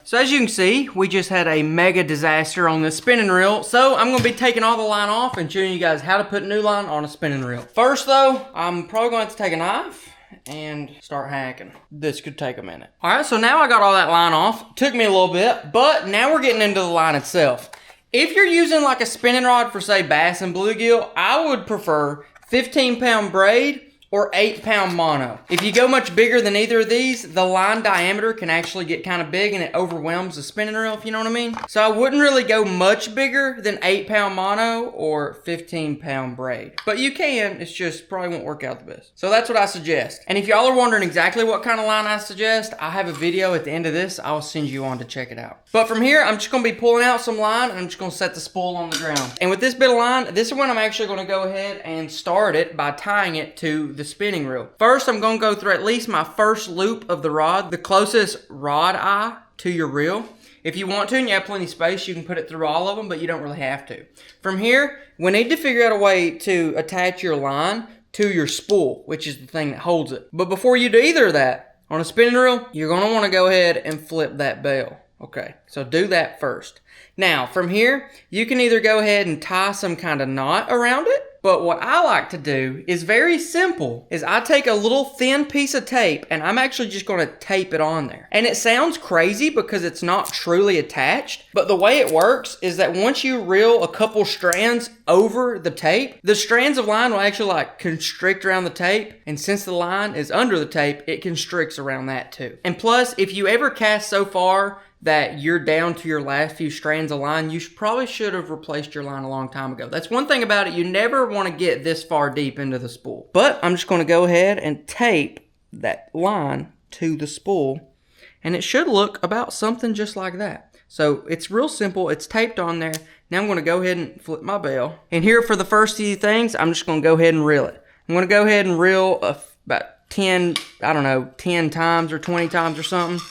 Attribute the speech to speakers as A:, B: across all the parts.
A: So as you can see, we just had a mega disaster on this spinning reel. So I'm gonna be taking all the line off and showing you guys how to put new line on a spinning reel. First though, I'm probably going to take a knife and start hacking. This could take a minute. All right, so now I got all that line off. Took me a little bit, but now we're getting into the line itself. If you're using like a spinning rod for say bass and bluegill, I would prefer 15-pound braid or 8-pound mono. If you go much bigger than either of these, the line diameter can actually get kind of big and it overwhelms the spinning reel, if you know what I mean. So I wouldn't really go much bigger than 8-pound mono or 15-pound braid. But you can, it's just probably won't work out the best. So that's what I suggest. And if y'all are wondering exactly what kind of line I suggest, I have a video at the end of this. I'll send you on to check it out. But from here, I'm just gonna be pulling out some line and I'm just gonna set the spool on the ground. And with this bit of line, this is when I'm actually gonna go ahead and start it by tying it to the spinning reel. First, I'm gonna go through at least my first loop of the rod, the closest rod eye to your reel. If you want to and you have plenty of space, you can put it through all of them, but you don't really have to. From here, we need to figure out a way to attach your line to your spool, which is the thing that holds it. But before you do either of that, on a spinning reel, you're gonna wanna go ahead and flip that bell. Okay, so do that first. Now, from here, you can either go ahead and tie some kind of knot around it, but what I like to do is very simple, is I take a little thin piece of tape and I'm actually just gonna tape it on there. And it sounds crazy because it's not truly attached, but the way it works is that once you reel a couple strands over the tape, the strands of line will actually like constrict around the tape, and since the line is under the tape, it constricts around that too. And plus, if you ever cast so far that you're down to your last few strands of line, you probably should have replaced your line a long time ago. That's one thing about it, you never want to get this far deep into the spool. But I'm just going to go ahead and tape that line to the spool, and it should look about something just like that. So it's real simple, it's taped on there. Now I'm going to go ahead and flip my bell. And here for the first few things, I'm just going to go ahead and reel it. I'm going to go ahead and reel about 10 times or 20 times or something.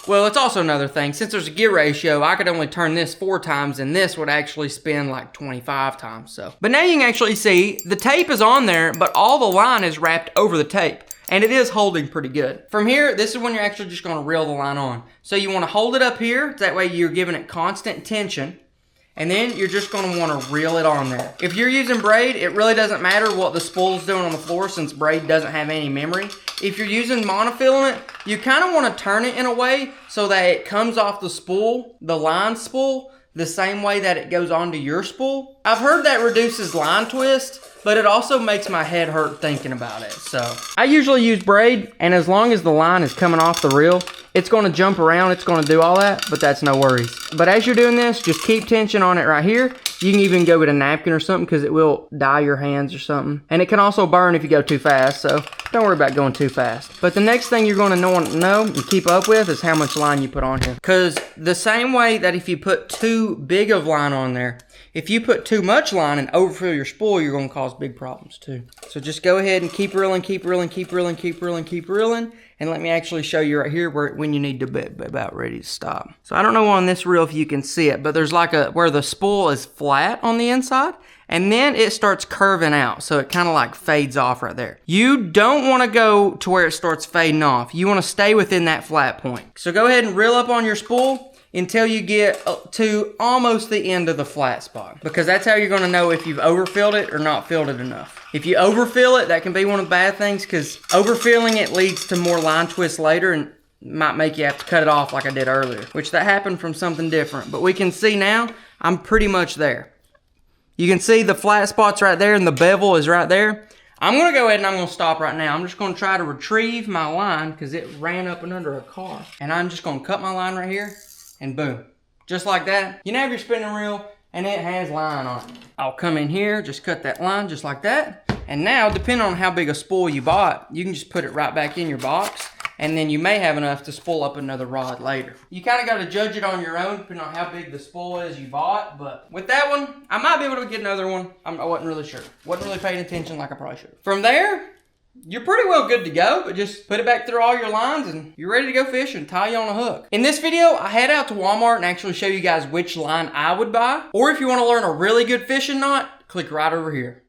A: Well, it's also another thing. Since there's a gear ratio, I could only turn this 4 times and this would actually spin like 25 times, so. But now you can actually see the tape is on there, but all the line is wrapped over the tape. And it is holding pretty good. From here, this is when you're actually just gonna reel the line on. So you wanna hold it up here, that way you're giving it constant tension. And then you're just gonna wanna reel it on there. If you're using braid, it really doesn't matter what the spool's doing on the floor since braid doesn't have any memory. If you're using monofilament, you kinda wanna turn it in a way so that it comes off the spool, the line spool, the same way that it goes onto your spool. I've heard that reduces line twist, but it also makes my head hurt thinking about it. So I usually use braid, and as long as the line is coming off the reel, it's gonna jump around, it's gonna do all that, but that's no worries. But as you're doing this, just keep tension on it right here. You can even go with a napkin or something because it will dye your hands or something. And it can also burn if you go too fast, so don't worry about going too fast. But the next thing you're gonna know and keep up with is how much line you put on here. Because the same way that if you put too big of line on there, if you put too much line and overfill your spool, you're gonna cause big problems too. So just go ahead and keep reeling, keep reeling, keep reeling, keep reeling, keep reeling. And let me actually show you right here when you need to be about ready to stop. So I don't know on this reel if you can see it, but there's like where the spool is flat on the inside, and then it starts curving out. So it kind of like fades off right there. You don't want to go to where it starts fading off. You want to stay within that flat point. So go ahead and reel up on your spool until you get to almost the end of the flat spot, because that's how you're gonna know if you've overfilled it or not filled it enough. If you overfill it, that can be one of the bad things, because overfilling it leads to more line twists later and might make you have to cut it off like I did earlier, which that happened from something different. But we can see now, I'm pretty much there. You can see the flat spots right there and the bevel is right there. I'm gonna go ahead and I'm gonna stop right now. I'm just gonna try to retrieve my line because it ran up and under a car. And I'm just gonna cut my line right here. And boom, just like that. You now have your spinning reel and it has line on it. I'll come in here, just cut that line just like that. And now, depending on how big a spool you bought, you can just put it right back in your box, and then you may have enough to spool up another rod later. You kind of got to judge it on your own, depending on how big the spool is you bought. But with that one, I might be able to get another one. I wasn't really sure. Wasn't really paying attention like I probably should. From there, you're pretty well good to go, but just put it back through all your lines and you're ready to go fishing, tie you on a hook. In this video, I head out to Walmart and actually show you guys which line I would buy. Or if you want to learn a really good fishing knot, click right over here.